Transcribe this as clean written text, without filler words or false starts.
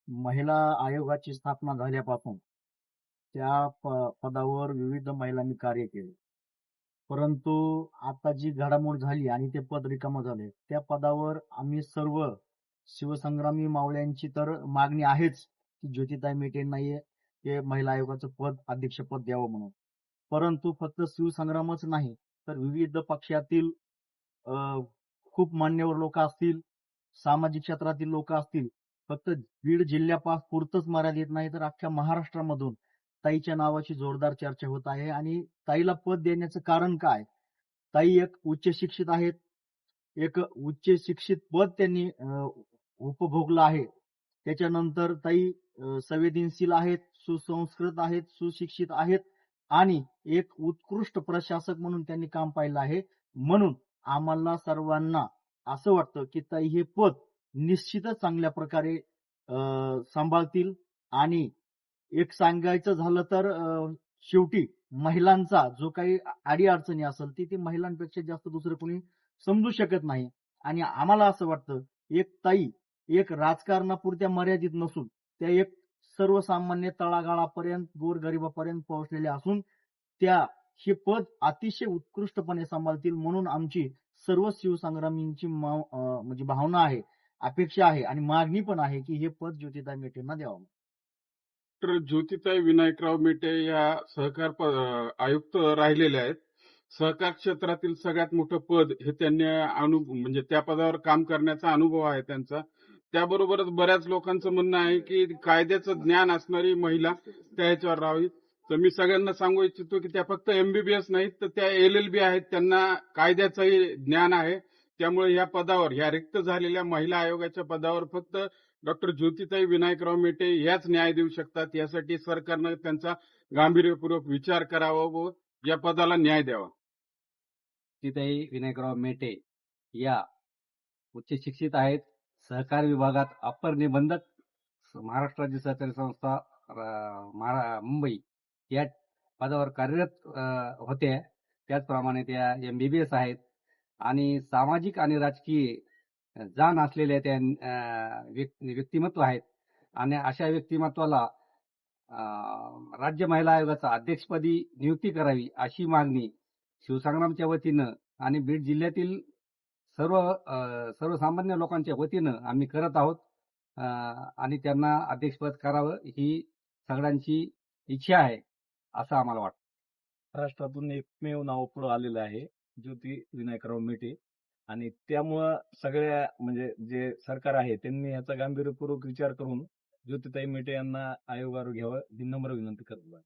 महिला आयोगाची स्थापना झाल्यापासून त्या पदावर विविध महिलांनी कार्य केले. परंतु आता जी घडामोड झाली आणि ते पद रिकामं झाले, त्या पदावर आम्ही सर्व शिवसंग्रामी मावळ्यांची तर मागणी आहेच की ज्योतिताई मेटेंना हे महिला आयोगाचं पद, अध्यक्षपद द्यावं म्हणून. परंतु फक्त शिवसंग्रामच नाही, तर विविध पक्षातील अ, खूप मान्यवर लोक असतील, सामाजिक क्षेत्रातील लोक असतील, फक्त बीड जिल्ह्यापुरतंच मर्यादित नाही, तर अख्ख्या महाराष्ट्रामधून ताईच्या नावाची जोरदार चर्चा होत आहे. आणि ताईला पद देण्याचं कारण काय? ताई एक उच्च शिक्षित आहेत. एक उच्च शिक्षित पद त्यांनी उपभोगलं आहे. त्याच्यानंतर ताई संवेदनशील आहेत, सुसंस्कृत आहेत, सुशिक्षित आहेत आणि एक उत्कृष्ट प्रशासक म्हणून त्यांनी काम पाहिलं आहे. म्हणून आम्हाला सर्वांना असं वाटतं की ताई हे पद निश्चितच चांगल्या प्रकारे सांभाळतील. आणि एक सांगायचं झालं तर शेवटी महिलांचा जो काही अडीअडचणी असेल ती महिलांपेक्षा जास्त दुसरं कोणी समजू शकत नाही. आणि आम्हाला असं वाटतं एक ताई एक राजकारणापुरत्या मर्यादित नसून त्या एक सर्वसामान्य तळागाळापर्यंत गोरगरिबापर्यंत पोहोचलेल्या असून त्या हे पद अतिशय उत्कृष्टपणे सांभाळतील. म्हणून आमची सर्व शिवसंग्रामींची म्हणजे भावना आहे, अपेक्षा आहे आणि मागणी पण आहे की हे पद ज्योतिताई मेटेंना द्यावं. तर ज्योतिताई विनायकराव मेटे या आयुक्त राहिलेल्या आहेत. सहकार क्षेत्रातील सगळ्यात मोठं पद हे त्यांनी म्हणजे त्या पदावर काम करण्याचा अनुभव आहे त्यांचा. त्याबरोबरच बऱ्याच लोकांचं म्हणणं आहे की कायद्याचं ज्ञान असणारी महिला त्या ह्याच्यावर राहावी. तर मी सगळ्यांना सांगू इच्छितो की त्या फक्त MBBS नाहीत, तर त्या LLB आहेत. त्यांना कायद्याचंही ज्ञान आहे. त्यामुळे या पदावर, या रिक्त झालेल्या महिला आयोगाच्या पदावर फक्त डॉक्टर ज्योतिताई विनायकराव मेटे याच न्याय देऊ शकतात. यासाठी सरकारनं त्यांचा गांभीर्यपूर्वक विचार करावा व या पदाला न्याय द्यावा. ज्योतिताई विनायकराव मेटे या उच्च शिक्षित आहेत. सहकार विभागात अपर निबंधक, महाराष्ट्र राज्य सहकारी संस्था मुंबई या पदावर कार्यरत होत्या. त्याचप्रमाणे त्या MBBS आहेत आणि सामाजिक आणि राजकीय जाण असलेल्या त्या व्यक्तिमत्व आहेत. आणि अशा व्यक्तिमत्वाला राज्य महिला आयोगाचा अध्यक्षपदी नियुक्ती करावी अशी मागणी शिवसंग्रामच्या वतीनं आणि बीड जिल्ह्यातील सर्वसामान्य लोकांच्या वतीनं आम्ही करत आहोत. आणि त्यांना अध्यक्षपद करावं ही सगळ्यांची इच्छा आहे असं आम्हाला वाटतं. महाराष्ट्रातून एकमेव नाव पुढे आलेलं आहे, ज्योती विनायकराव मेटे. आणि त्यामुळं सगळ्या म्हणजे जे सरकार आहे त्यांनी याचा गांभीर्यपूर्वक विचार करून ज्योतिताई मेटे यांना आयोगावर घ्यावं ही नम्र विनंती करतो.